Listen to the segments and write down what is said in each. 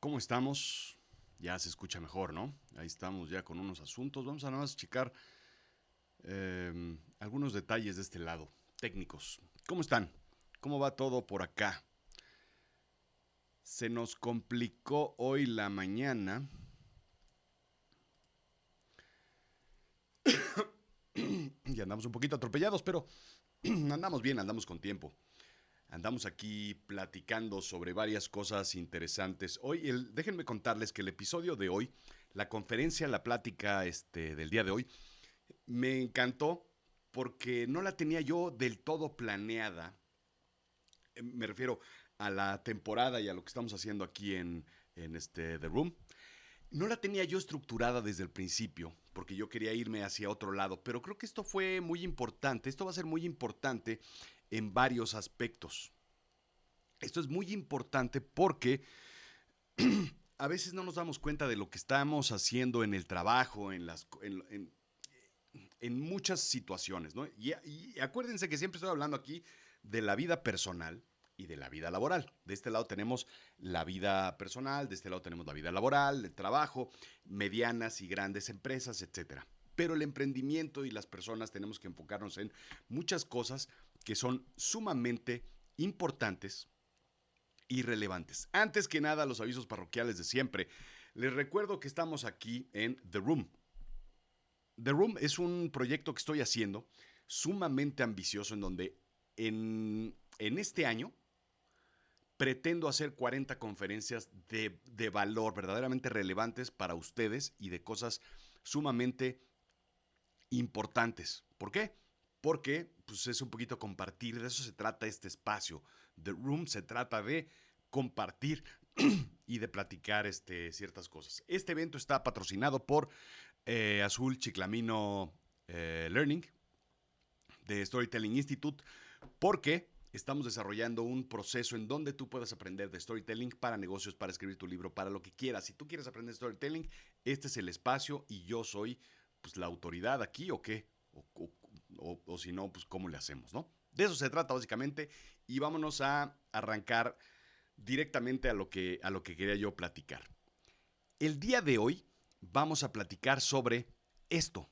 ¿Cómo estamos? Ya se escucha mejor, ¿no? Ahí estamos ya con unos asuntos. Vamos a nada más checar algunos detalles de este lado, técnicos. ¿Cómo están? ¿Cómo va todo por acá? Se nos complicó hoy la mañana y andamos un poquito atropellados, pero andamos bien, andamos con tiempo. Andamos aquí platicando sobre varias cosas interesantes. Hoy, déjenme contarles que el episodio de hoy, la conferencia, la plática del día de hoy, me encantó porque no la tenía yo del todo planeada. Me refiero a la temporada y a lo que estamos haciendo aquí en The Room. No la tenía yo estructurada desde el principio, porque yo quería irme hacia otro lado, pero creo que esto fue muy importante. Esto va a ser muy importante en varios aspectos. Esto es muy importante porque a veces no nos damos cuenta de lo que estamos haciendo en el trabajo, en muchas situaciones, ¿no? Y acuérdense que siempre estoy hablando aquí de la vida personal y de la vida laboral. De este lado tenemos la vida personal, de este lado tenemos la vida laboral, el trabajo, medianas y grandes empresas, etcétera. Pero el emprendimiento y las personas tenemos que enfocarnos en muchas cosas que son sumamente importantes y relevantes. Antes que nada, los avisos parroquiales de siempre. Les recuerdo que estamos aquí en The Room. The Room es un proyecto que estoy haciendo sumamente ambicioso en donde en este año pretendo hacer 40 conferencias de valor verdaderamente relevantes para ustedes y de cosas sumamente importantes. ¿Por qué? Porque pues, es un poquito compartir, de eso se trata este espacio. The Room se trata de compartir y de platicar ciertas cosas. Este evento está patrocinado por Azul Chiclamino Learning de Storytelling Institute porque estamos desarrollando un proceso en donde tú puedas aprender de storytelling para negocios, para escribir tu libro, para lo que quieras. Si tú quieres aprender storytelling, este es el espacio y yo soy pues la autoridad aquí o qué. O si no, pues cómo le hacemos, ¿no? De eso se trata básicamente y vámonos a arrancar directamente a lo que quería yo platicar. El día de hoy vamos a platicar sobre esto,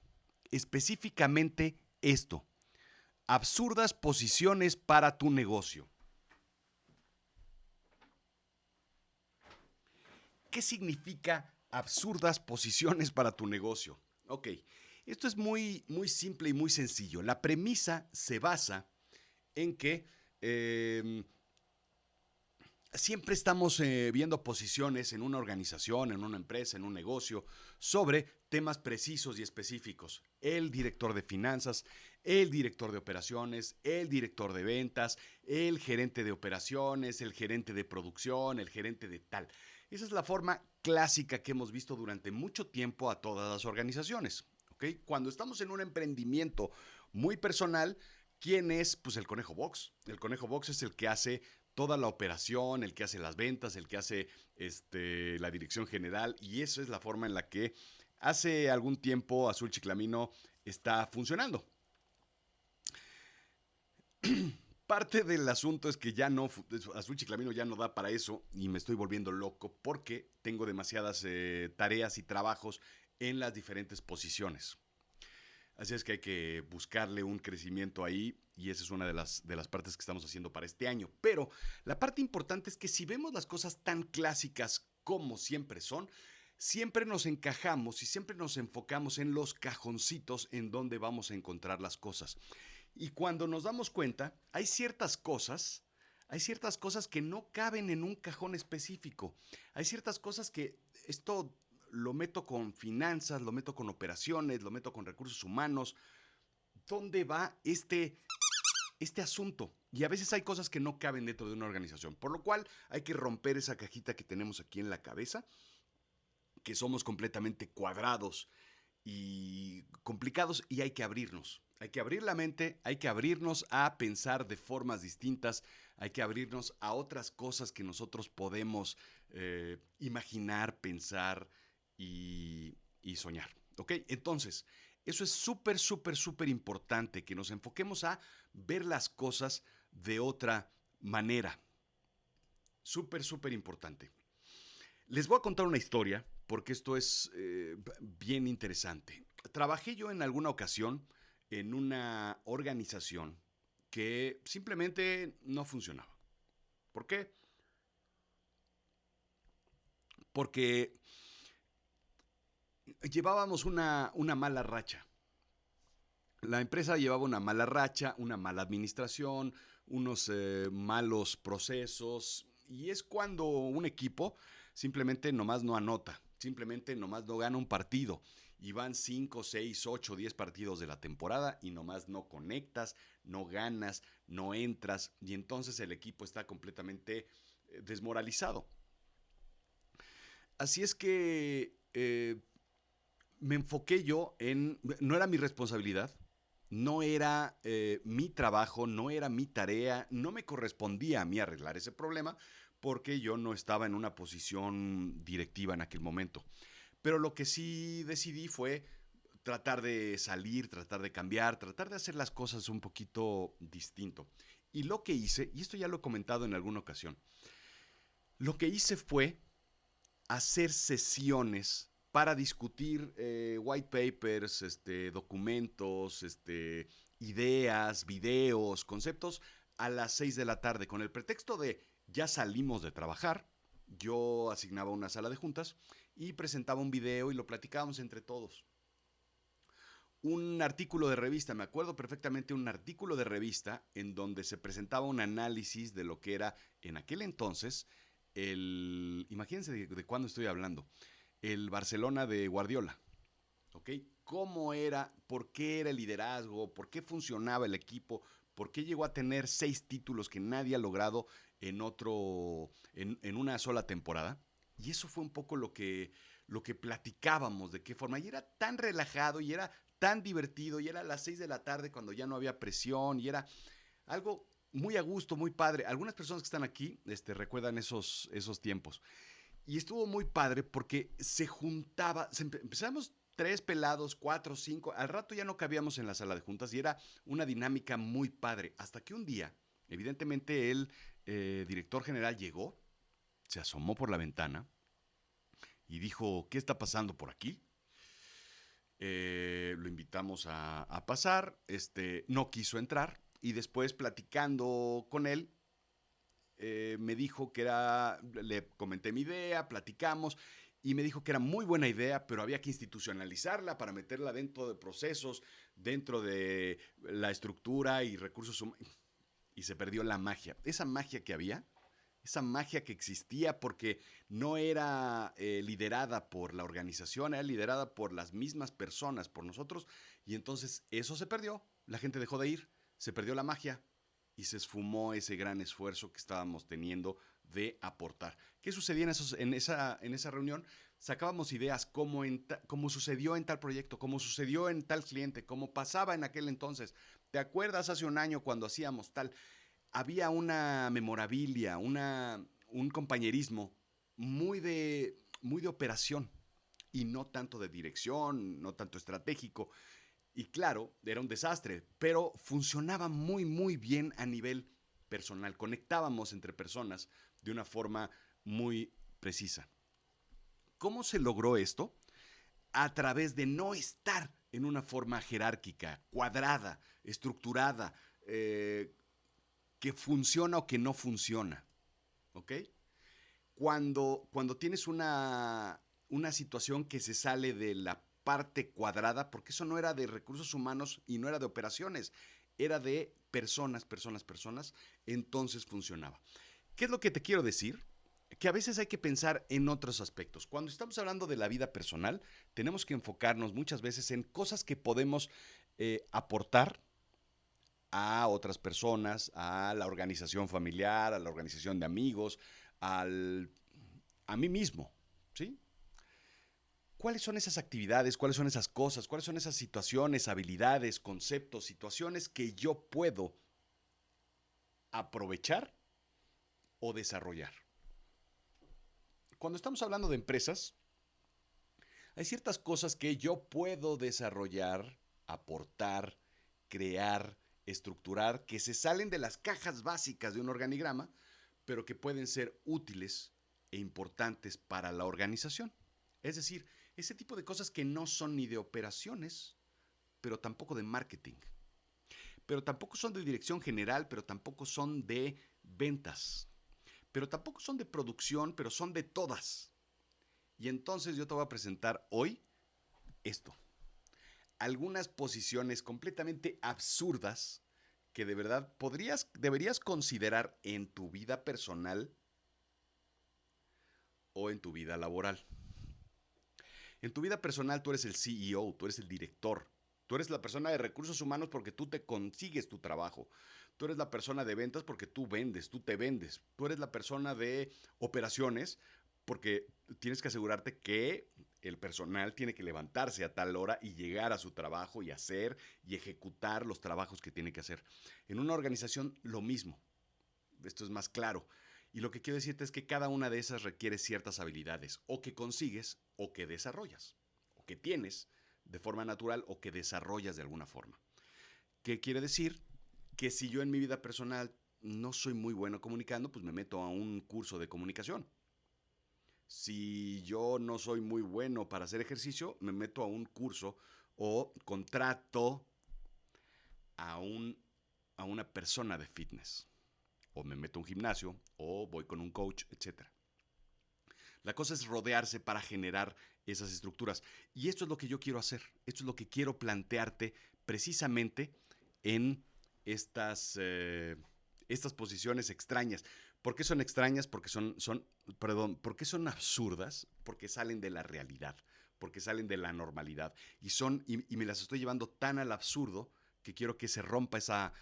específicamente esto, absurdas posiciones para tu negocio. ¿Qué significa absurdas posiciones para tu negocio? Ok, esto es muy simple y muy sencillo. La premisa se basa en que siempre estamos viendo posiciones en una organización, en una empresa, en un negocio, sobre temas precisos y específicos. El director de finanzas, el director de operaciones, el director de ventas, el gerente de operaciones, el gerente de producción, el gerente de tal. Esa es la forma clásica que hemos visto durante mucho tiempo a todas las organizaciones. ¿Okay? Cuando estamos en un emprendimiento muy personal, ¿quién es? Pues el Conejo Box. El Conejo Box es el que hace toda la operación, el que hace las ventas, el que hace la dirección general, y eso es la forma en la que hace algún tiempo Azul Chiclamino está funcionando. Parte del asunto es que ya no, Azul Chiclamino ya no da para eso y me estoy volviendo loco porque tengo demasiadas tareas y trabajos en las diferentes posiciones. Así es que hay que buscarle un crecimiento ahí y esa es una de las partes que estamos haciendo para este año. Pero la parte importante es que si vemos las cosas tan clásicas como siempre son, siempre nos encajamos y siempre nos enfocamos en los cajoncitos en donde vamos a encontrar las cosas. Y cuando nos damos cuenta, hay ciertas cosas que no caben en un cajón específico. Hay ciertas cosas que esto lo meto con finanzas, lo meto con operaciones, lo meto con recursos humanos. ¿Dónde va este asunto? Y a veces hay cosas que no caben dentro de una organización, por lo cual hay que romper esa cajita que tenemos aquí en la cabeza, que somos completamente cuadrados y complicados y hay que abrirnos. Hay que abrir la mente, hay que abrirnos a pensar de formas distintas, hay que abrirnos a otras cosas que nosotros podemos imaginar, pensar y soñar. ¿Ok? Entonces, eso es súper, súper, súper importante, que nos enfoquemos a ver las cosas de otra manera. Súper, súper importante. Les voy a contar una historia porque esto es bien interesante. Trabajé yo en alguna ocasión en una organización que simplemente no funcionaba. ¿Por qué? Porque llevábamos una mala racha. La empresa llevaba una mala racha, una mala administración, unos malos procesos, y es cuando un equipo simplemente nomás no anota, simplemente nomás no gana un partido, y van 5, 6, 8, 10 partidos de la temporada y nomás no conectas, no ganas, no entras, y entonces el equipo está completamente desmoralizado. Así es que me enfoqué yo en, no era mi responsabilidad, no era mi trabajo, no era mi tarea, no me correspondía a mí arreglar ese problema porque yo no estaba en una posición directiva en aquel momento. Pero lo que sí decidí fue tratar de salir, tratar de cambiar, tratar de hacer las cosas un poquito distinto. Y lo que hice, y esto ya lo he comentado en alguna ocasión, lo que hice fue hacer sesiones para discutir white papers, documentos, ideas, videos, conceptos a las 6 de la tarde con el pretexto de ya salimos de trabajar. Yo asignaba una sala de juntas y presentaba un video y lo platicábamos entre todos. Un artículo de revista, me acuerdo perfectamente un artículo de revista en donde se presentaba un análisis de lo que era en aquel entonces imagínense de cuándo estoy hablando, el Barcelona de Guardiola, ¿ok? ¿Cómo era, por qué era el liderazgo, por qué funcionaba el equipo, por qué llegó a tener 6 títulos que nadie ha logrado en una sola temporada? Y eso fue un poco lo que platicábamos, de qué forma. Y era tan relajado y era tan divertido y era a las 6 de la tarde cuando ya no había presión y era algo muy a gusto, muy padre. Algunas personas que están aquí recuerdan esos tiempos. Y estuvo muy padre porque se juntaba, empezamos 3 pelados, 4, 5, al rato ya no cabíamos en la sala de juntas y era una dinámica muy padre. Hasta que un día, evidentemente el director general llegó, se asomó por la ventana y dijo, ¿qué está pasando por aquí? Lo invitamos a pasar, no quiso entrar y después platicando con él, me dijo que le comenté mi idea, platicamos y me dijo que era muy buena idea, pero había que institucionalizarla para meterla dentro de procesos, dentro de la estructura y recursos humanos. Y se perdió la magia. Esa magia que había, esa magia que existía porque no era liderada por la organización, era liderada por las mismas personas, por nosotros, y entonces eso se perdió, la gente dejó de ir, se perdió la magia y se esfumó ese gran esfuerzo que estábamos teniendo de aportar. ¿Qué sucedía en esa reunión? Sacábamos ideas como sucedió en tal proyecto, como sucedió en tal cliente, como pasaba en aquel entonces. ¿Te acuerdas hace un año cuando hacíamos tal? Había una memorabilia, un compañerismo muy de operación y no tanto de dirección, no tanto estratégico. Y claro, era un desastre, pero funcionaba muy bien a nivel personal. Conectábamos entre personas de una forma muy precisa. ¿Cómo se logró esto? A través de no estar en una forma jerárquica, cuadrada, estructurada, que funciona o que no funciona. ¿Ok? Cuando tienes una situación que se sale de la parte cuadrada, porque eso no era de recursos humanos y no era de operaciones, era de personas, entonces funcionaba. ¿Qué es lo que te quiero decir? Que a veces hay que pensar en otros aspectos. Cuando estamos hablando de la vida personal, tenemos que enfocarnos muchas veces en cosas que podemos aportar a otras personas, a la organización familiar, a la organización de amigos, al, a mí mismo, ¿sí? ¿Cuáles son esas actividades? ¿Cuáles son esas cosas? ¿Cuáles son esas situaciones, habilidades, conceptos, situaciones que yo puedo aprovechar o desarrollar? Cuando estamos hablando de empresas, hay ciertas cosas que yo puedo desarrollar, aportar, crear, estructurar, que se salen de las cajas básicas de un organigrama, pero que pueden ser útiles e importantes para la organización. Es decir, ese tipo de cosas que no son ni de operaciones, pero tampoco de marketing, pero tampoco son de dirección general, pero tampoco son de ventas, pero tampoco son de producción, pero son de todas. Y entonces yo te voy a presentar hoy esto. Algunas posiciones completamente absurdas que de verdad deberías considerar en tu vida personal o en tu vida laboral. En tu vida personal tú eres el CEO, tú eres el director, tú eres la persona de recursos humanos porque tú te consigues tu trabajo, tú eres la persona de ventas porque tú vendes, tú te vendes, tú eres la persona de operaciones porque tienes que asegurarte que el personal tiene que levantarse a tal hora y llegar a su trabajo y hacer y ejecutar los trabajos que tiene que hacer. En una organización lo mismo, esto es más claro. Y lo que quiero decirte es que cada una de esas requiere ciertas habilidades, o que consigues, o que desarrollas, o que tienes de forma natural, o que desarrollas de alguna forma. ¿Qué quiere decir? Que si yo en mi vida personal no soy muy bueno comunicando, pues me meto a un curso de comunicación. Si yo no soy muy bueno para hacer ejercicio, me meto a un curso o contrato a, un, a una persona de fitness. O me meto a un gimnasio, o voy con un coach, etcétera. La cosa es rodearse para generar esas estructuras. Y esto es lo que yo quiero hacer. Esto es lo que quiero plantearte precisamente en estas posiciones extrañas. ¿Por qué son extrañas? Porque ¿por qué son absurdas? Porque salen de la realidad, porque salen de la normalidad. Y me las estoy llevando tan al absurdo que quiero que se rompa esa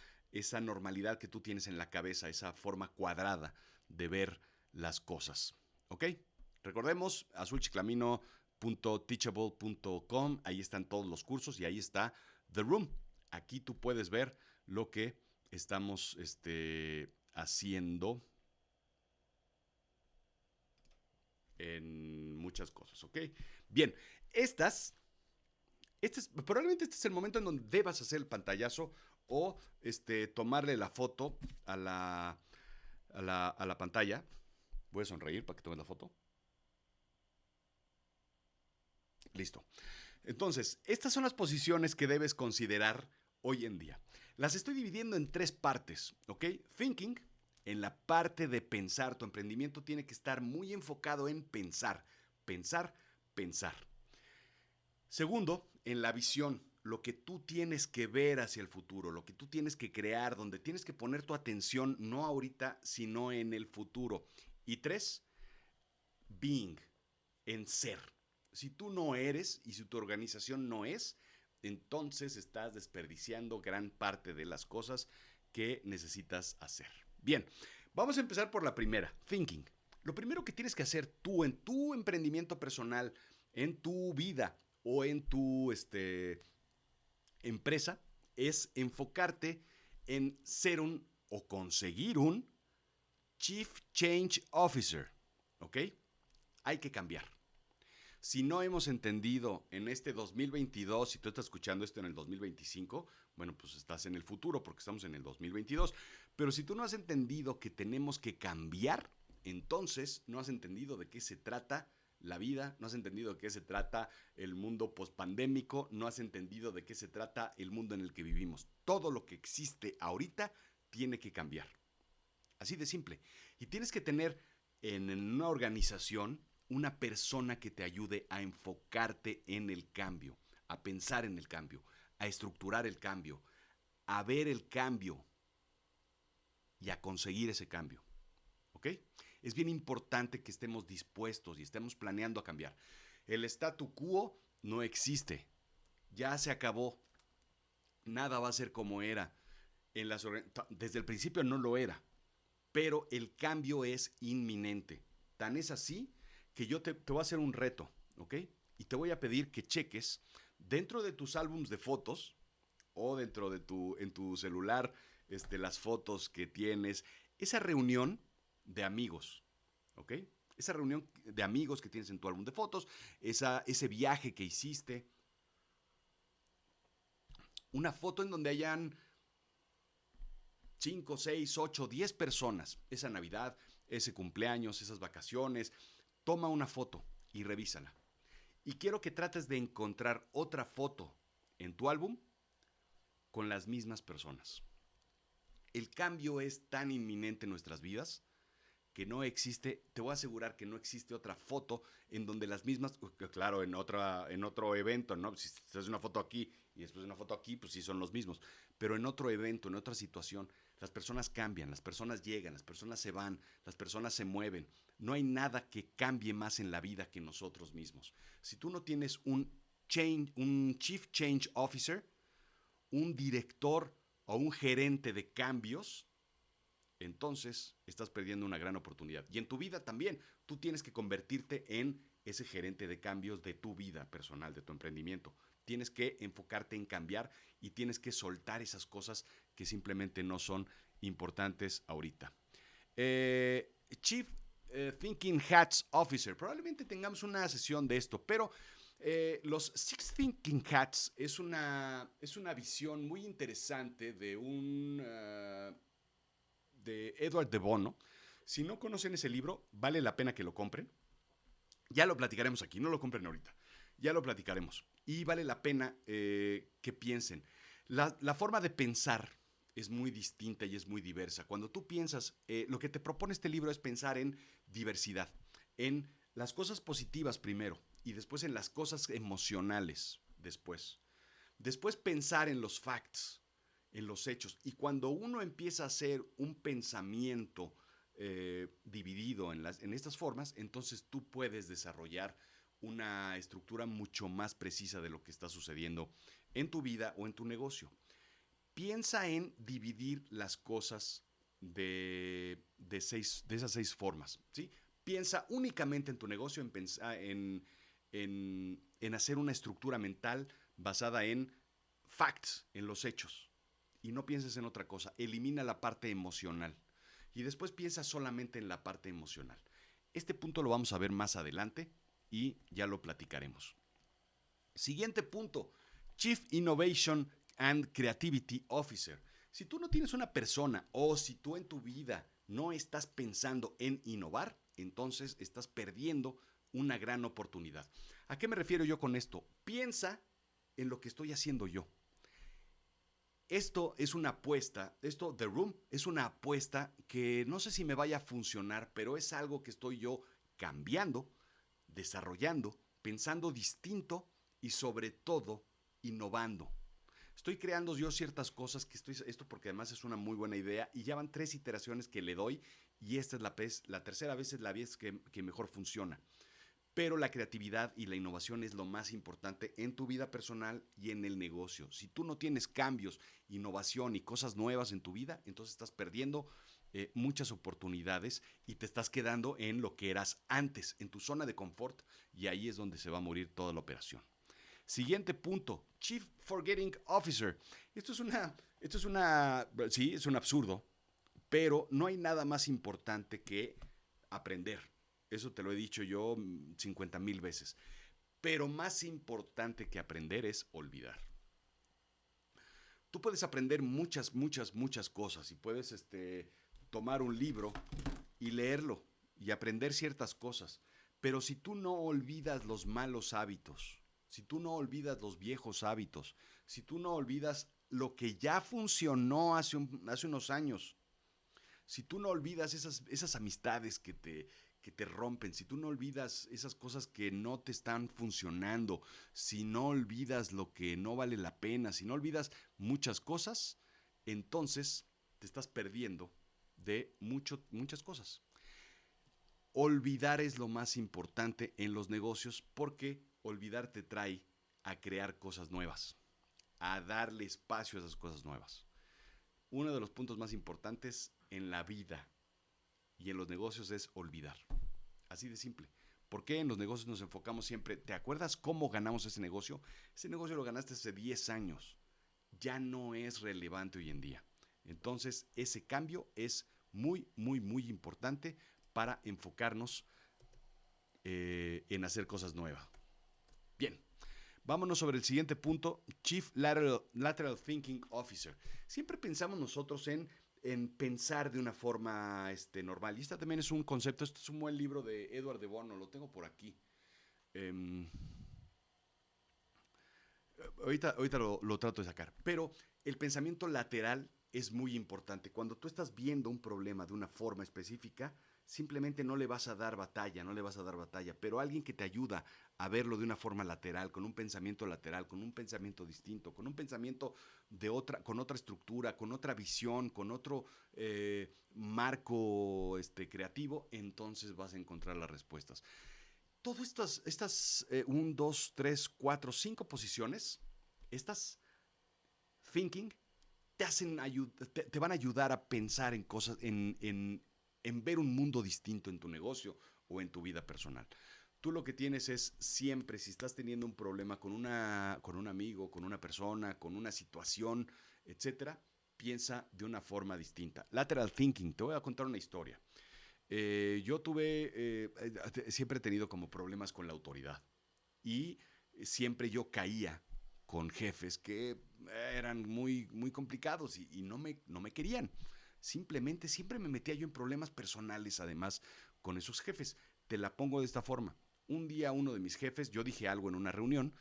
normalidad que tú tienes en la cabeza, esa forma cuadrada de ver las cosas. ¿Ok? Recordemos, azulchiclamino.teachable.com, ahí están todos los cursos y ahí está The Room. Aquí tú puedes ver lo que estamos haciendo en muchas cosas, ¿ok? Bien, probablemente este es el momento en donde debas hacer el pantallazo o tomarle la foto a la pantalla. Voy a sonreír para que tomes la foto. Listo. Entonces, estas son las posiciones que debes considerar hoy en día. Las estoy dividiendo en 3 partes, ¿ok? Thinking, en la parte de pensar. Tu emprendimiento tiene que estar muy enfocado en pensar, pensar, pensar. Segundo, en la visión, lo que tú tienes que ver hacia el futuro, lo que tú tienes que crear, donde tienes que poner tu atención no ahorita, sino en el futuro. Y 3, being, en ser. Si tú no eres y si tu organización no es, entonces estás desperdiciando gran parte de las cosas que necesitas hacer. Bien, vamos a empezar por la primera, thinking. Lo primero que tienes que hacer tú en tu emprendimiento personal, en tu vida o en tu empresa, es enfocarte en ser o conseguir un Chief Change Officer. ¿Ok? Hay que cambiar. Si no hemos entendido en este 2022, si tú estás escuchando esto en el 2025, bueno, pues estás en el futuro porque estamos en el 2022. Pero si tú no has entendido que tenemos que cambiar, entonces no has entendido de qué se trata la vida, no has entendido de qué se trata el mundo pospandémico, no has entendido de qué se trata el mundo en el que vivimos. Todo lo que existe ahorita tiene que cambiar. Así de simple. Y tienes que tener en una organización una persona que te ayude a enfocarte en el cambio, a pensar en el cambio, a estructurar el cambio, a ver el cambio y a conseguir ese cambio. ¿Ok? Es bien importante que estemos dispuestos y estemos planeando a cambiar. El statu quo no existe. Ya se acabó. Nada va a ser como era. Desde el principio no lo era. Pero el cambio es inminente. Tan es así que yo te voy a hacer un reto, ¿ok? Y te voy a pedir que cheques dentro de tus álbumes de fotos o en tu celular, las fotos que tienes, esa reunión de amigos, ¿ok? Esa reunión de amigos que tienes en tu álbum de fotos, ese viaje que hiciste, una foto en donde hayan 5, 6, 8, 10 personas esa Navidad, ese cumpleaños, esas vacaciones. Toma una foto y revísala. Y quiero que trates de encontrar otra foto en tu álbum con las mismas personas. El cambio es tan inminente en nuestras vidas que no existe, te voy a asegurar que no existe otra foto en donde las mismas, claro, en otro evento, ¿no? Si haces una foto aquí y después una foto aquí, pues sí son los mismos. Pero en otro evento, en otra situación, las personas cambian, las personas llegan, las personas se van, las personas se mueven. No hay nada que cambie más en la vida que nosotros mismos. Si tú no tienes un Chief Change Officer, un director o un gerente de cambios, entonces estás perdiendo una gran oportunidad. Y en tu vida también, tú tienes que convertirte en ese gerente de cambios de tu vida personal, de tu emprendimiento. Tienes que enfocarte en cambiar y tienes que soltar esas cosas que simplemente no son importantes ahorita. Chief Thinking Hats Officer. Probablemente tengamos una sesión de esto, pero los Six Thinking Hats es una visión muy interesante de Edward de Bono. Si no conocen ese libro, vale la pena que lo compren. Ya lo platicaremos aquí, no lo compren ahorita. Ya lo platicaremos. Y vale la pena que piensen. La forma de pensar es muy distinta y es muy diversa. Cuando tú piensas, lo que te propone este libro es pensar en diversidad, en las cosas positivas primero y después en las cosas emocionales después. Después pensar en los facts, en los hechos. Y cuando uno empieza a hacer un pensamiento dividido en estas formas, entonces tú puedes desarrollar una estructura mucho más precisa de lo que está sucediendo en tu vida o en tu negocio. Piensa en dividir las cosas de esas 6 formas, ¿sí? Piensa únicamente en tu negocio, en hacer una estructura mental basada en facts, en los hechos. Y no pienses en otra cosa. Elimina la parte emocional. Y después piensa solamente en la parte emocional. Este punto lo vamos a ver más adelante y ya lo platicaremos. Siguiente punto, Chief Innovation and Creativity Officer. Si tú no tienes una persona o si tú en tu vida no estás pensando en innovar, entonces estás perdiendo una gran oportunidad. ¿A qué me refiero yo con esto? Piensa en lo que estoy haciendo yo. Esto es una apuesta, The Room, es una apuesta que no sé si me vaya a funcionar, pero es algo que estoy yo cambiando, desarrollando, pensando distinto y sobre todo innovando. Estoy creando yo ciertas cosas esto porque además es una muy buena idea y ya van 3 iteraciones que le doy y esta es la tercera vez es la vez que mejor funciona. Pero la creatividad y la innovación es lo más importante en tu vida personal y en el negocio. Si tú no tienes cambios, innovación y cosas nuevas en tu vida, entonces estás perdiendo muchas oportunidades y te estás quedando en lo que eras antes, en tu zona de confort, y ahí es donde se va a morir toda la operación. Siguiente punto, Chief Forgetting Officer. Sí, es un absurdo, pero no hay nada más importante que aprender. Eso te lo he dicho yo 50,000 veces. Pero más importante que aprender es olvidar. Tú puedes aprender muchas cosas y puedes tomar un libro y leerlo y aprender ciertas cosas. Pero si tú no olvidas los malos hábitos, si tú no olvidas los viejos hábitos, si tú no olvidas lo que ya funcionó hace unos años, si tú no olvidas esas amistades que te rompen, si tú no olvidas esas cosas que no te están funcionando, si no olvidas lo que no vale la pena, si no olvidas muchas cosas, entonces te estás perdiendo de muchas cosas. Olvidar es lo más importante en los negocios porque olvidar te trae a crear cosas nuevas, a darle espacio a esas cosas nuevas. Uno de los puntos más importantes en la vida y en los negocios es olvidar. Así de simple. ¿Por qué en los negocios nos enfocamos siempre? ¿Te acuerdas cómo ganamos ese negocio? Ese negocio lo ganaste hace 10 años. Ya no es relevante hoy en día. Entonces, ese cambio es muy importante para enfocarnos en hacer cosas nuevas. Bien, vámonos sobre el siguiente punto, Chief Lateral Thinking Officer. Siempre pensamos nosotros en en pensar de una forma normal. Y este también es un concepto, este es un buen libro de Edward de Bono, lo tengo por aquí. Em, ahorita lo trato de sacar. Pero el pensamiento lateral es muy importante. Cuando tú estás viendo un problema de una forma específica, simplemente no le vas a dar batalla, no le vas a dar batalla. Pero alguien que te ayuda a verlo de una forma lateral, con un pensamiento lateral, con un pensamiento distinto, con un pensamiento con otra estructura, con otra visión, con otro marco creativo, entonces vas a encontrar las respuestas. Todas estas 1, 2, 3, 4, 5 posiciones, estas thinking, te van a ayudar a pensar en cosas, en ver un mundo distinto en tu negocio o en tu vida personal. Tú lo que tienes es siempre, si estás teniendo un problema con un amigo, con una persona, con una situación, etcétera, piensa de una forma distinta. Lateral thinking, te voy a contar una historia. Siempre he tenido como problemas con la autoridad y siempre yo caía con jefes que eran muy, muy complicados y no me querían. Simplemente siempre me metía yo en problemas personales además con esos jefes. Te la pongo de esta forma. Un día uno de mis jefes, yo dije algo en una reunión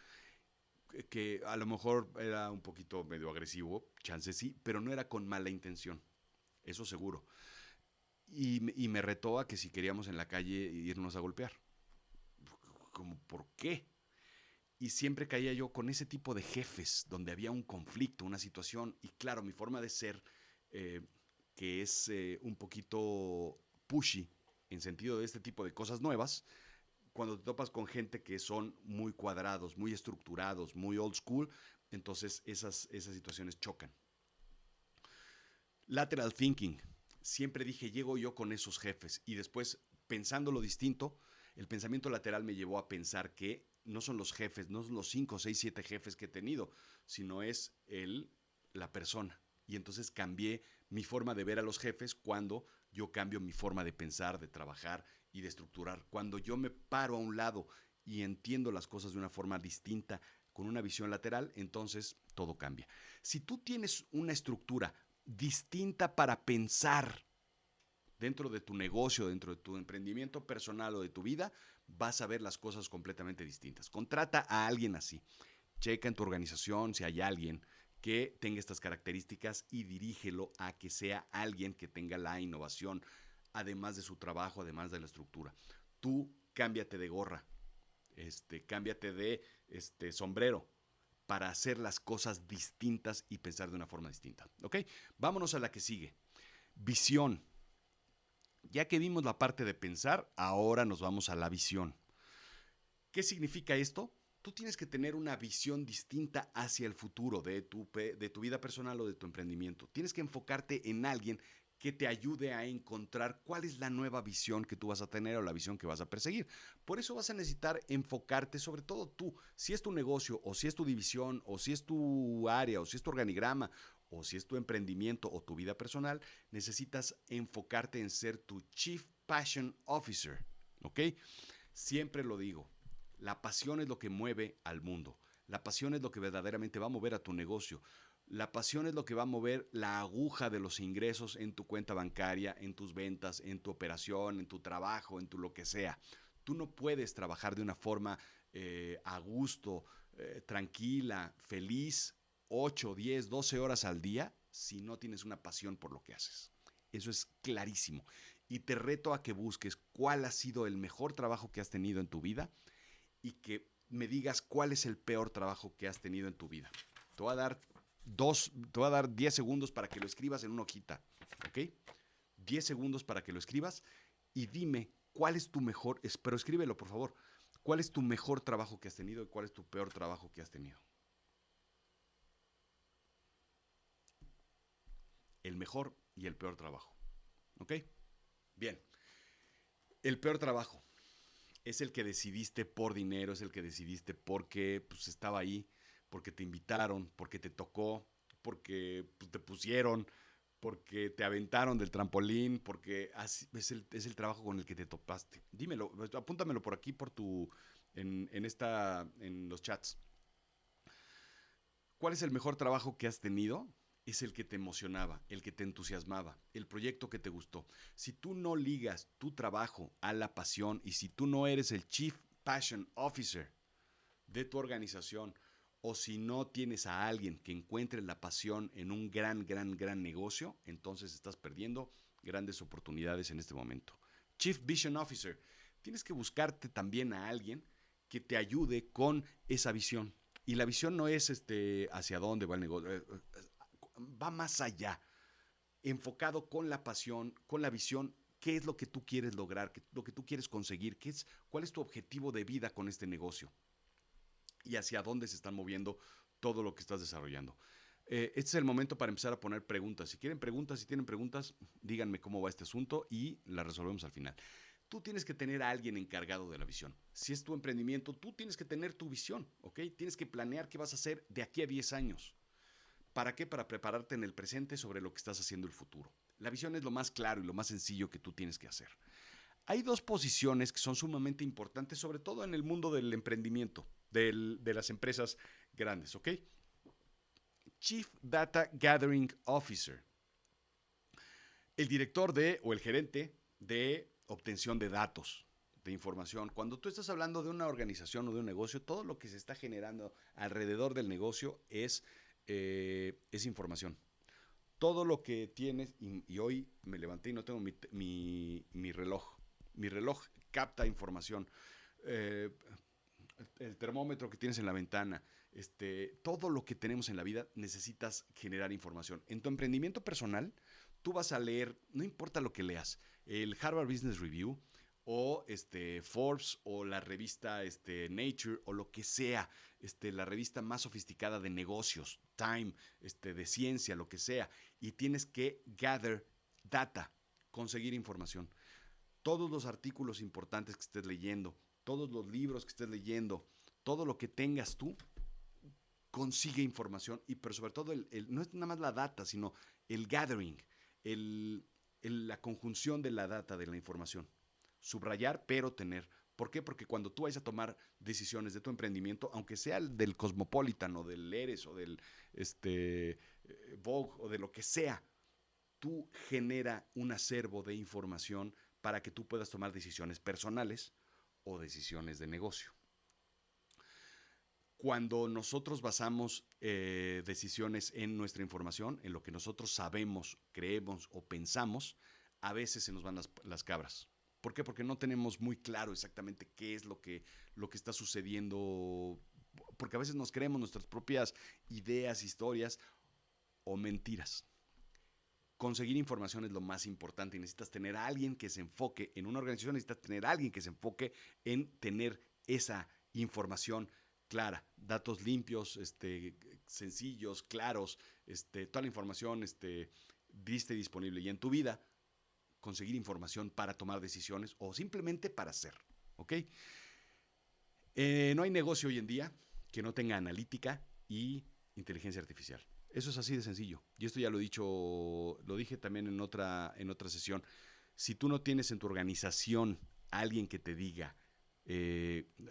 que a lo mejor era un poquito medio agresivo, chance sí, pero no era con mala intención, eso seguro. Y me retó a que si queríamos en la calle irnos a golpear. Como, ¿por qué? Y siempre caía yo con ese tipo de jefes, donde había un conflicto, una situación, y claro, mi forma de ser, eh, que es un poquito pushy, en sentido de este tipo de cosas nuevas, cuando te topas con gente que son muy cuadrados, muy estructurados, muy old school, entonces esas situaciones chocan. Lateral thinking. Siempre dije, llego yo con esos jefes. Y después, pensando lo distinto, el pensamiento lateral me llevó a pensar que no son los jefes, no son los 5, 6, 7 jefes que he tenido, sino es la persona. Y entonces cambié mi forma de ver a los jefes cuando yo cambio mi forma de pensar, de trabajar y de estructurar. Cuando yo me paro a un lado y entiendo las cosas de una forma distinta, con una visión lateral, entonces todo cambia. Si tú tienes una estructura distinta para pensar dentro de tu negocio, dentro de tu emprendimiento personal o de tu vida, vas a ver las cosas completamente distintas. Contrata a alguien así. Checa en tu organización si hay alguien que tenga estas características y dirígelo a que sea alguien que tenga la innovación, además de su trabajo, además de la estructura. Tú cámbiate de gorra, cámbiate de sombrero para hacer las cosas distintas y pensar de una forma distinta. ¿Ok? Vámonos a la que sigue. Visión. Ya que vimos la parte de pensar, ahora nos vamos a la visión. ¿Qué significa esto? Tú tienes que tener una visión distinta hacia el futuro de tu vida personal o de tu emprendimiento. Tienes que enfocarte en alguien que te ayude a encontrar cuál es la nueva visión que tú vas a tener o la visión que vas a perseguir. Por eso vas a necesitar enfocarte, sobre todo tú, si es tu negocio o si es tu división o si es tu área o si es tu organigrama o si es tu emprendimiento o tu vida personal, necesitas enfocarte en ser tu Chief Passion Officer, ¿ok? Siempre lo digo, la pasión es lo que mueve al mundo. La pasión es lo que verdaderamente va a mover a tu negocio. La pasión es lo que va a mover la aguja de los ingresos en tu cuenta bancaria, en tus ventas, en tu operación, en tu trabajo, en tu lo que sea. Tú no puedes trabajar de una forma a gusto, tranquila, feliz, 8, 10, 12 horas al día si no tienes una pasión por lo que haces. Eso es clarísimo. Y te reto a que busques cuál ha sido el mejor trabajo que has tenido en tu vida y que me digas cuál es el peor trabajo que has tenido en tu vida. Te voy a dar te voy a dar 10 segundos para que lo escribas en una hojita, ¿ok? 10 segundos para que lo escribas y dime cuál es tu mejor, pero escríbelo por favor, cuál es tu mejor trabajo que has tenido y cuál es tu peor trabajo que has tenido. El mejor y el peor trabajo, ¿ok? Bien, el peor trabajo es el que decidiste por dinero, es el que decidiste porque pues, estaba ahí, porque te invitaron, porque te tocó, porque pues, te pusieron, porque te aventaron del trampolín, porque es el trabajo con el que te topaste. Dímelo, apúntamelo por aquí, en los chats. ¿Cuál es el mejor trabajo que has tenido es el que te emocionaba, el que te entusiasmaba, el proyecto que te gustó. Si tú no ligas tu trabajo a la pasión y si tú no eres el Chief Passion Officer de tu organización o si no tienes a alguien que encuentre la pasión en un gran negocio, entonces estás perdiendo grandes oportunidades en este momento. Chief Vision Officer, tienes que buscarte también a alguien que te ayude con esa visión. Y la visión no es hacia dónde va el negocio, va más allá, enfocado con la pasión, con la visión, qué es lo que tú quieres lograr, lo que tú quieres conseguir, cuál es tu objetivo de vida con este negocio y hacia dónde se están moviendo todo lo que estás desarrollando. Este es el momento para empezar a poner preguntas. Si quieren preguntas, si tienen preguntas, díganme cómo va este asunto y la resolvemos al final. Tú tienes que tener a alguien encargado de la visión. Si es tu emprendimiento, tú tienes que tener tu visión, ¿ok? Tienes que planear qué vas a hacer de aquí a 10 años. ¿Para qué? Para prepararte en el presente sobre lo que estás haciendo en el futuro. La visión es lo más claro y lo más sencillo que tú tienes que hacer. Hay dos posiciones que son sumamente importantes, sobre todo en el mundo del emprendimiento, de las empresas grandes, ¿ok? Chief Data Gathering Officer, el director o el gerente de obtención de datos, de información. Cuando tú estás hablando de una organización o de un negocio, todo lo que se está generando alrededor del negocio es información. Todo lo que tienes, y hoy me levanté y no tengo mi reloj. Mi reloj capta información. Eh, el termómetro que tienes en la ventana, todo lo que tenemos en la vida necesitas generar información. En tu emprendimiento personal, tú vas a leer, no importa lo que leas, el Harvard Business Review o Forbes o la revista Nature o lo que sea, la revista más sofisticada de negocios, Time, de ciencia, lo que sea, y tienes que gather data, conseguir información. Todos los artículos importantes que estés leyendo, todos los libros que estés leyendo, todo lo que tengas tú, consigue información, pero sobre todo no es nada más la data, sino el gathering, la conjunción de la data, de la información. Subrayar, pero tener. ¿Por qué? Porque cuando tú vayas a tomar decisiones de tu emprendimiento, aunque sea el del Cosmopolitan o del Eres o del Vogue o de lo que sea, tú genera un acervo de información para que tú puedas tomar decisiones personales o decisiones de negocio. Cuando nosotros basamos decisiones en nuestra información, en lo que nosotros sabemos, creemos o pensamos, a veces se nos van las cabras. ¿Por qué? Porque no tenemos muy claro exactamente qué es lo que está sucediendo, porque a veces nos creemos nuestras propias ideas, historias o mentiras. Conseguir información es lo más importante y necesitas tener a alguien que se enfoque en una organización, necesitas tener a alguien que se enfoque en tener esa información clara, datos limpios, sencillos, claros, toda la información lista y disponible. Y en tu vida, conseguir información para tomar decisiones o simplemente para hacer, ¿ok? No hay negocio hoy en día que no tenga analítica y inteligencia artificial. Eso es así de sencillo. Y esto ya lo he dicho, lo dije también en otra sesión. Si tú no tienes en tu organización alguien que te diga,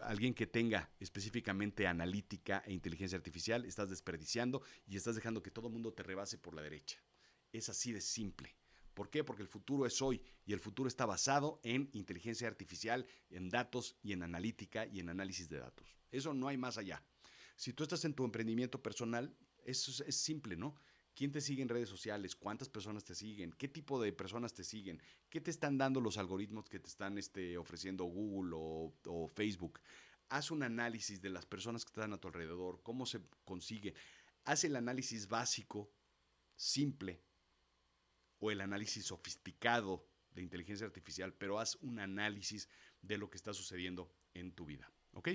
alguien que tenga específicamente analítica e inteligencia artificial, estás desperdiciando y estás dejando que todo el mundo te rebase por la derecha. Es así de simple. ¿Por qué? Porque el futuro es hoy y el futuro está basado en inteligencia artificial, en datos y en analítica y en análisis de datos. Eso no hay más allá. Si tú estás en tu emprendimiento personal, eso es simple, ¿no? ¿Quién te sigue en redes sociales? ¿Cuántas personas te siguen? ¿Qué tipo de personas te siguen? ¿Qué te están dando los algoritmos que te están ofreciendo Google o Facebook? Haz un análisis de las personas que están a tu alrededor, cómo se consigue. Haz el análisis básico, simple, o el análisis sofisticado de inteligencia artificial, pero haz un análisis de lo que está sucediendo en tu vida, ¿ok?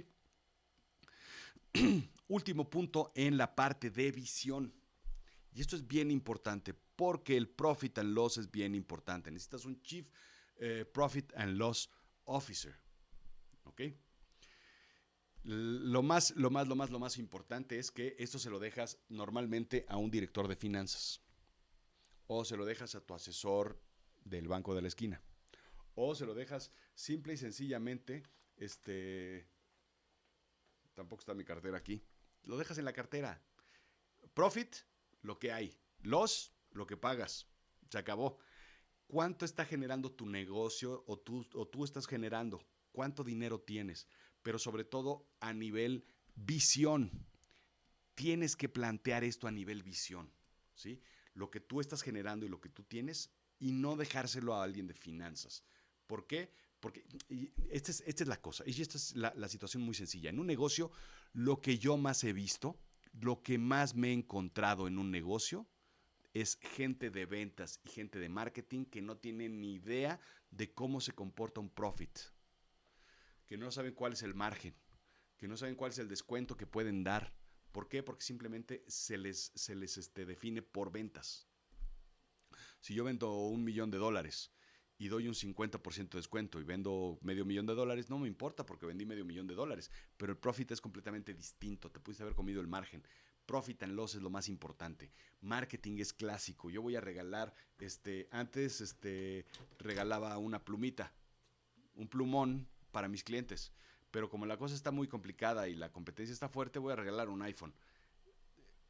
Último punto en la parte de visión. Y esto es bien importante porque el Profit and Loss es bien importante. Necesitas un Chief Profit and Loss Officer. ¿Ok? Lo más importante es que esto se lo dejas normalmente a un director de finanzas. O se lo dejas a tu asesor del banco de la esquina. O se lo dejas simple y sencillamente, tampoco está mi cartera aquí. Lo dejas en la cartera. Profit, lo que hay. lo que pagas. Se acabó. ¿Cuánto está generando tu negocio o tú estás generando? ¿Cuánto dinero tienes? Pero sobre todo a nivel visión. Tienes que plantear esto a nivel visión, ¿sí? Lo que tú estás generando y lo que tú tienes y no dejárselo a alguien de finanzas. ¿Por qué? Porque esta es la cosa, y esta es la situación muy sencilla. En un negocio, lo que yo más he visto, lo que más me he encontrado en un negocio, es gente de ventas y gente de marketing que no tienen ni idea de cómo se comporta un profit, que no saben cuál es el margen, que no saben cuál es el descuento que pueden dar. ¿Por qué? Porque simplemente se les define por ventas. Si yo vendo $1,000,000 y doy un 50% de descuento y vendo $500,000, no me importa porque vendí $500,000, pero el profit es completamente distinto. Te pudiste haber comido el margen. Profit and loss es lo más importante. Marketing es clásico. Yo voy a regalar, antes regalaba una plumita, un plumón para mis clientes. Pero como la cosa está muy complicada y la competencia está fuerte, voy a regalar un iPhone.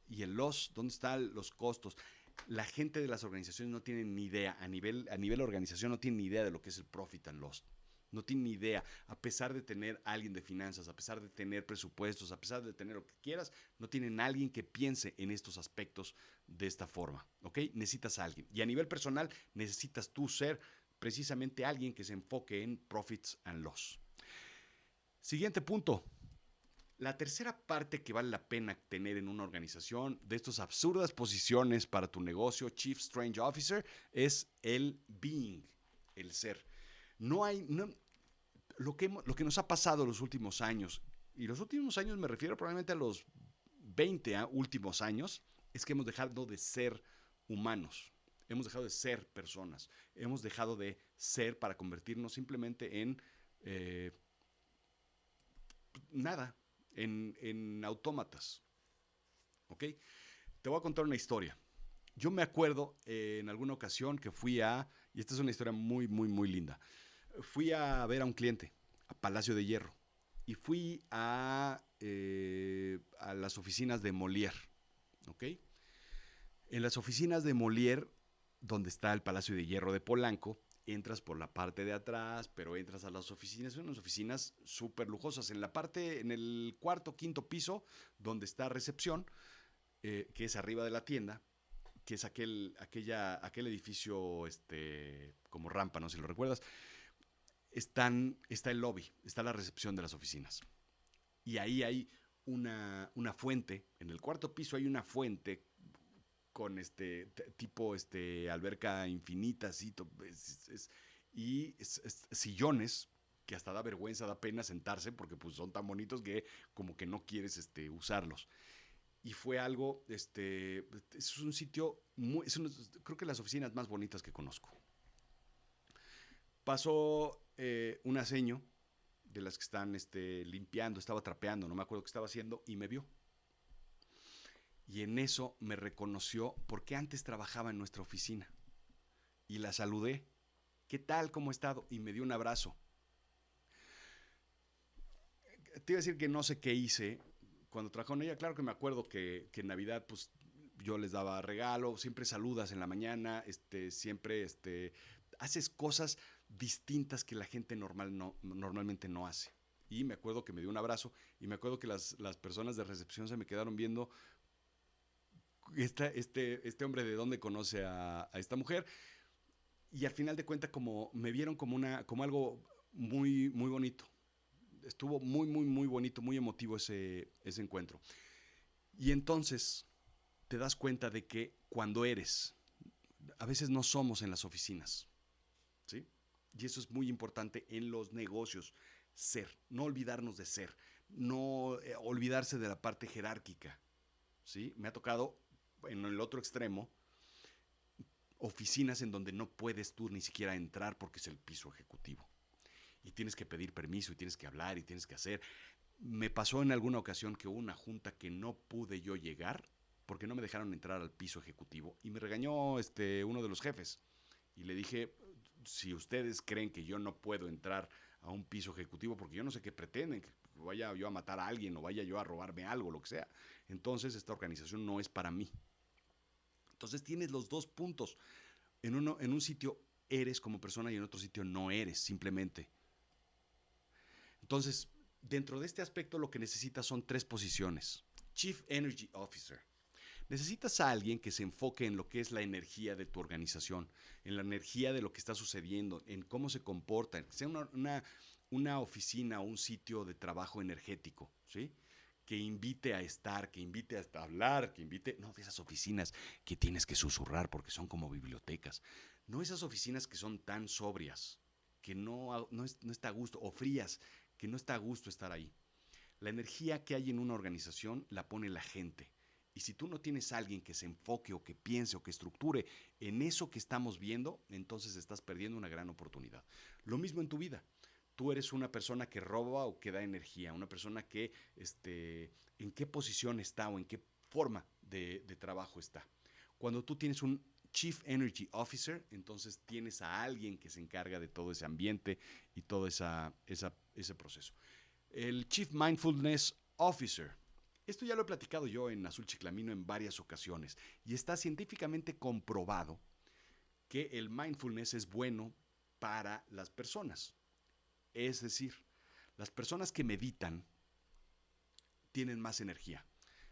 Y el loss, ¿dónde están los costos? La gente de las organizaciones no tiene ni idea, a nivel organización no tiene ni idea de lo que es el profit and loss. No tiene ni idea, a pesar de tener alguien de finanzas, a pesar de tener presupuestos, a pesar de tener lo que quieras, no tienen alguien que piense en estos aspectos de esta forma, ¿ok? Necesitas a alguien. Y a nivel personal, necesitas tú ser precisamente alguien que se enfoque en profits and loss. Siguiente punto. La tercera parte que vale la pena tener en una organización de estas absurdas posiciones para tu negocio, Chief Strange Officer, es el being, el ser. No hay, no, lo que nos ha pasado en los últimos años, y los últimos años me refiero probablemente a los 20 últimos años, es que hemos dejado de ser humanos, hemos dejado de ser personas, hemos dejado de ser para convertirnos simplemente en nada, en autómatas. ¿Ok? Te voy a contar una historia. Yo me acuerdo en alguna ocasión que y esta es una historia muy, muy, muy linda. Fui a ver a un cliente a Palacio de Hierro y fui a las oficinas de Molière. ¿Ok? En las oficinas de Molière, donde está el Palacio de Hierro de Polanco, entras por la parte de atrás, pero entras a las oficinas, son unas oficinas súper lujosas. En el cuarto, quinto piso, donde está recepción, que es arriba de la tienda, que es aquel edificio como rampa, no sé si lo recuerdas, está el lobby, está la recepción de las oficinas. Y ahí hay una fuente, en el cuarto piso hay una fuente con tipo alberca infinita, así, sillones que hasta da vergüenza, da pena sentarse porque pues son tan bonitos que como que no quieres usarlos. Y fue algo, es un sitio creo que las oficinas más bonitas que conozco. Pasó una seño de las que están limpiando, estaba trapeando, no me acuerdo qué estaba haciendo, y me vio. Y en eso me reconoció porque antes trabajaba en nuestra oficina. Y la saludé. ¿Qué tal? ¿Cómo ha estado? Y me dio un abrazo. Te iba a decir que no sé qué hice cuando trabajé con ella. Claro que me acuerdo que en Navidad pues yo les daba regalo, siempre saludas en la mañana, siempre haces cosas distintas que la gente normalmente no hace. Y me acuerdo que me dio un abrazo y me acuerdo que las personas de recepción se me quedaron viendo este hombre de dónde conoce a esta mujer. Y al final de cuentas como me vieron como algo muy, muy bonito. Estuvo muy, muy, muy bonito, muy emotivo ese encuentro. Y entonces te das cuenta de que cuando a veces no somos en las oficinas, ¿sí? Y eso es muy importante en los negocios, ser, no olvidarnos de ser, no olvidarse de la parte jerárquica, ¿sí? Me ha tocado en el otro extremo oficinas en donde no puedes tú ni siquiera entrar porque es el piso ejecutivo. Y tienes que pedir permiso y tienes que hablar y tienes que hacer. Me pasó en alguna ocasión que hubo una junta que no pude yo llegar porque no me dejaron entrar al piso ejecutivo y me regañó uno de los jefes. Y le dije, si ustedes creen que yo no puedo entrar a un piso ejecutivo porque yo no sé qué pretenden, que vaya yo a matar a alguien o vaya yo a robarme algo, lo que sea. Entonces esta organización no es para mí. Entonces tienes los dos puntos. En un sitio eres como persona y en otro sitio no eres, simplemente. Entonces, dentro de este aspecto lo que necesitas son tres posiciones. Chief Energy Officer. Necesitas a alguien que se enfoque en lo que es la energía de tu organización, en la energía de lo que está sucediendo, en cómo se comportan, que sea una oficina o un sitio de trabajo energético, ¿sí? Que invite a estar, que invite a hablar, que invite, no de esas oficinas que tienes que susurrar porque son como bibliotecas, no esas oficinas que son tan sobrias, que no está a gusto, o frías, que no está a gusto estar ahí. La energía que hay en una organización la pone la gente. Y si tú no tienes a alguien que se enfoque o que piense o que estructure en eso que estamos viendo, entonces estás perdiendo una gran oportunidad. Lo mismo en tu vida. Tú eres una persona que roba o que da energía, una persona que, en qué posición está o en qué forma de trabajo está. Cuando tú tienes un Chief Energy Officer, entonces tienes a alguien que se encarga de todo ese ambiente y todo ese proceso. El Chief Mindfulness Officer. Esto ya lo he platicado yo en Azul Chiclamino en varias ocasiones y está científicamente comprobado que el mindfulness es bueno para las personas. Es decir, las personas que meditan tienen más energía.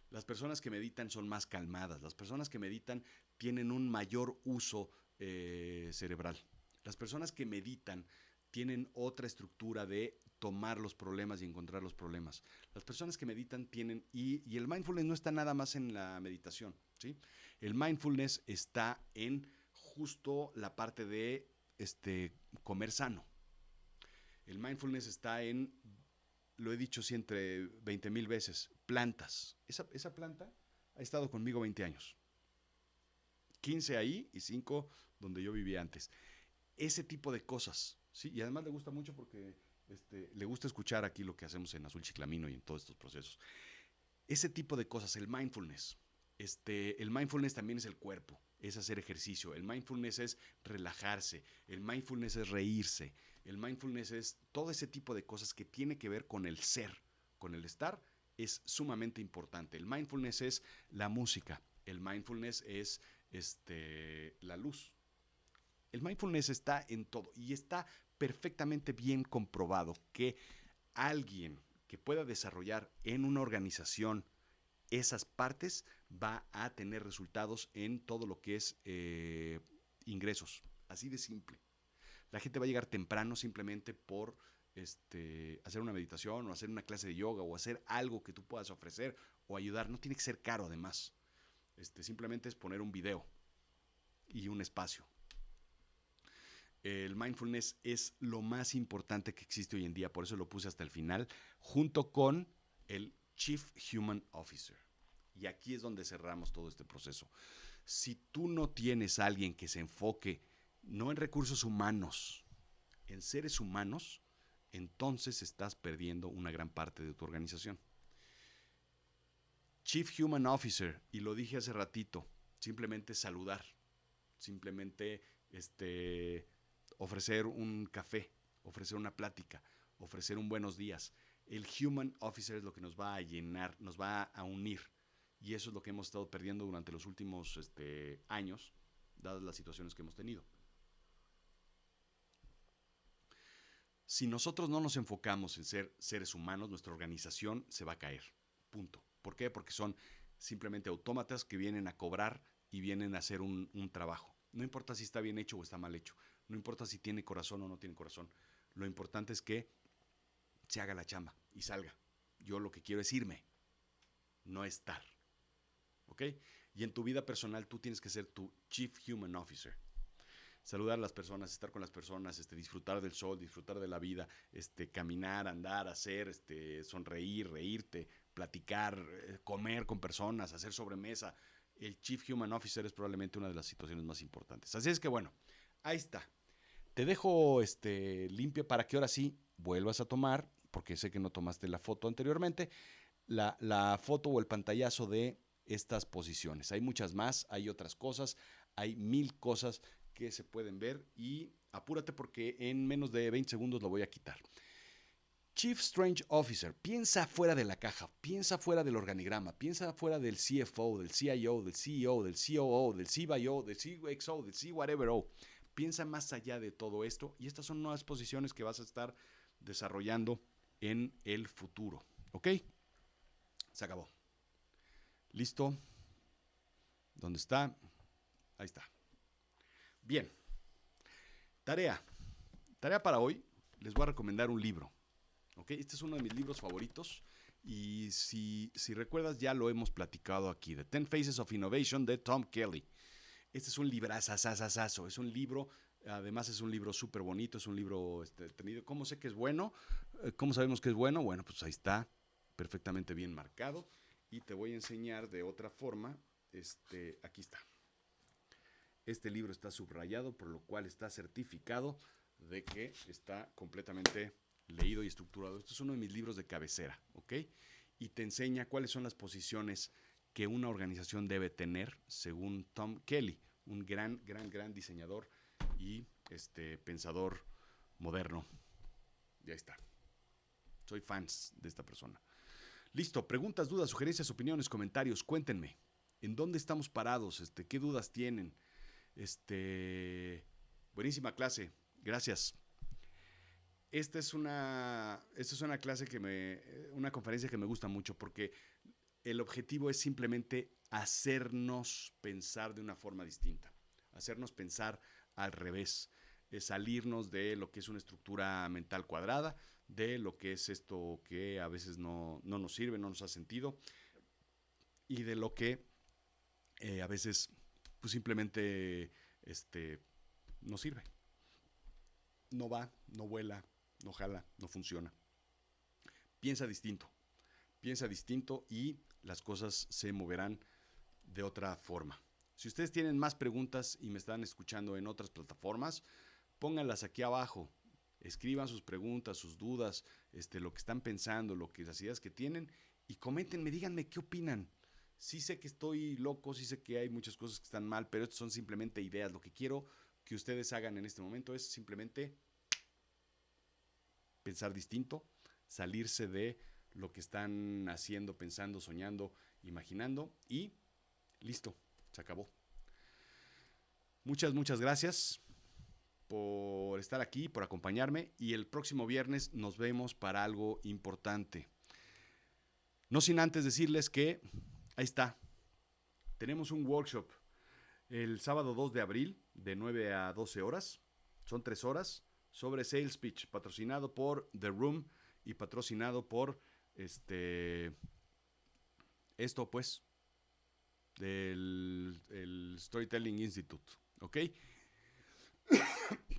Las personas que meditan son más calmadas. Las personas que meditan tienen un mayor uso cerebral. Las personas que meditan tienen otra estructura de tomar los problemas y encontrar los problemas. Las personas que meditan tienen, y el mindfulness no está nada más en la meditación, ¿sí? El mindfulness está en justo la parte de comer sano. El mindfulness está en, lo he dicho siempre 20,000 veces, plantas. Esa planta ha estado conmigo 20 años. 15 ahí y 5 donde yo vivía antes. Ese tipo de cosas, ¿sí? Y además le gusta mucho porque le gusta escuchar aquí lo que hacemos en Azul Chiclamino y en todos estos procesos. Ese tipo de cosas, el mindfulness. El mindfulness también es el cuerpo, es hacer ejercicio. El mindfulness es relajarse. El mindfulness es reírse. El mindfulness es todo ese tipo de cosas que tiene que ver con el ser, con el estar, es sumamente importante. El mindfulness es la música. El mindfulness es la luz. El mindfulness está en todo y está perfectamente bien comprobado que alguien que pueda desarrollar en una organización esas partes va a tener resultados en todo lo que es ingresos. Así de simple. La gente va a llegar temprano simplemente por hacer una meditación o hacer una clase de yoga o hacer algo que tú puedas ofrecer o ayudar. No tiene que ser caro además. Simplemente es poner un video y un espacio. El mindfulness es lo más importante que existe hoy en día, por eso lo puse hasta el final, junto con el Chief Human Officer. Y aquí es donde cerramos todo este proceso. Si tú no tienes a alguien que se enfoque no en recursos humanos, en seres humanos, entonces estás perdiendo una gran parte de tu organización. Chief Human Officer, y lo dije hace ratito, simplemente saludar, simplemente ofrecer un café, ofrecer una plática, ofrecer un buenos días. El Human Officer es lo que nos va a llenar, nos va a unir. Y eso es lo que hemos estado perdiendo durante los últimos años, dadas las situaciones que hemos tenido. Si nosotros no nos enfocamos en ser seres humanos, nuestra organización se va a caer. Punto. ¿Por qué? Porque son simplemente autómatas que vienen a cobrar y vienen a hacer un trabajo. No importa si está bien hecho o está mal hecho. No importa si tiene corazón o no tiene corazón. Lo importante es que se haga la chamba y salga. Yo lo que quiero es irme, no estar. ¿Ok? Y en tu vida personal tú tienes que ser tu Chief Human Officer. Saludar a las personas, estar con las personas, disfrutar del sol, disfrutar de la vida, caminar, andar, hacer, sonreír, reírte, platicar, comer con personas, hacer sobremesa. El Chief Human Officer es probablemente una de las situaciones más importantes. Así es que bueno, ahí está. Te dejo limpia para que ahora sí vuelvas a tomar, porque sé que no tomaste la foto anteriormente, la foto o el pantallazo de estas posiciones. Hay muchas más, hay otras cosas, hay 1000 cosas que se pueden ver y apúrate porque en menos de 20 segundos lo voy a quitar. Chief Strange Officer, piensa fuera de la caja, piensa fuera del organigrama, piensa fuera del CFO, del CIO, del CEO, del COO, del CBIO, del CXO, del C whatever O. Piensa más allá de todo esto y estas son nuevas posiciones que vas a estar desarrollando en el futuro. ¿Ok? Se acabó. ¿Listo? ¿Dónde está? Ahí está. Bien. Tarea. Tarea para hoy. Les voy a recomendar un libro. ¿Ok? Este es uno de mis libros favoritos. Y si recuerdas, ya lo hemos platicado aquí. The 10 Phases of Innovation de Tom Kelly. Este es un librazazazazazo. Es un libro, además es un libro súper bonito. Es un libro tenido. ¿Cómo sé que es bueno? ¿Cómo sabemos que es bueno? Bueno, pues ahí está. Perfectamente bien marcado. Y te voy a enseñar de otra forma. Aquí está. Este libro está subrayado, por lo cual está certificado de que está completamente leído y estructurado. Esto es uno de mis libros de cabecera, ¿ok? Y te enseña cuáles son las posiciones que una organización debe tener según Tom Kelly, un gran diseñador y pensador moderno. Ya está. Soy fans de esta persona. Listo, preguntas, dudas, sugerencias, opiniones, comentarios, cuéntenme. ¿En dónde estamos parados? ¿Qué dudas tienen? Buenísima clase, gracias. Esta es una clase una conferencia que me gusta mucho porque el objetivo es simplemente hacernos pensar de una forma distinta, hacernos pensar al revés, salirnos de lo que es una estructura mental cuadrada, de lo que es esto que a veces no nos sirve, no nos ha sentido, y de lo que a veces pues simplemente no sirve. No va, no vuela, no jala, no funciona. Piensa distinto y las cosas se moverán de otra forma. Si ustedes tienen más preguntas y me están escuchando en otras plataformas, pónganlas aquí abajo. Escriban sus preguntas, sus dudas, lo que están pensando, las ideas que tienen y coméntenme, díganme qué opinan. Sí sé que estoy loco, sí sé que hay muchas cosas que están mal, pero estas son simplemente ideas. Lo que quiero que ustedes hagan en este momento es simplemente pensar distinto, salirse de lo que están haciendo, pensando, soñando, imaginando y listo, se acabó. Muchas gracias por estar aquí, por acompañarme y el próximo viernes nos vemos para algo importante. No sin antes decirles que ahí está, tenemos un workshop el sábado 2 de abril de 9 a 12 horas, son 3 horas, sobre Sales Pitch, patrocinado por The Room y patrocinado por esto pues, del Storytelling Institute, ¿ok?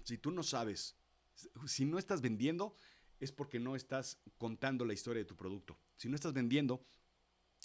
Si tú no sabes, si no estás vendiendo, es porque no estás contando la historia de tu producto. Si no estás vendiendo,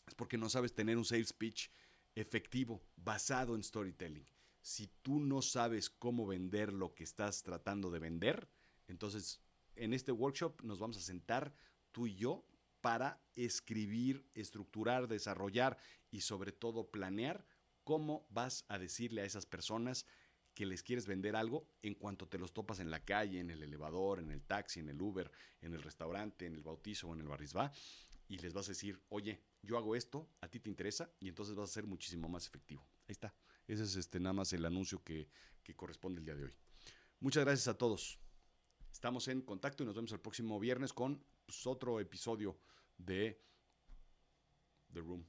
es porque no sabes tener un sales pitch efectivo basado en storytelling. Si tú no sabes cómo vender lo que estás tratando de vender, entonces en este workshop nos vamos a sentar tú y yo para escribir, estructurar, desarrollar y sobre todo planear cómo vas a decirle a esas personas que les quieres vender algo en cuanto te los topas en la calle, en el elevador, en el taxi, en el Uber, en el restaurante, en el bautizo o en el barrisbá, y les vas a decir, oye, yo hago esto, a ti te interesa, y entonces vas a ser muchísimo más efectivo. Ahí está. Ese es nada más el anuncio que corresponde el día de hoy. Muchas gracias a todos. Estamos en contacto y nos vemos el próximo viernes con otro episodio de The Room.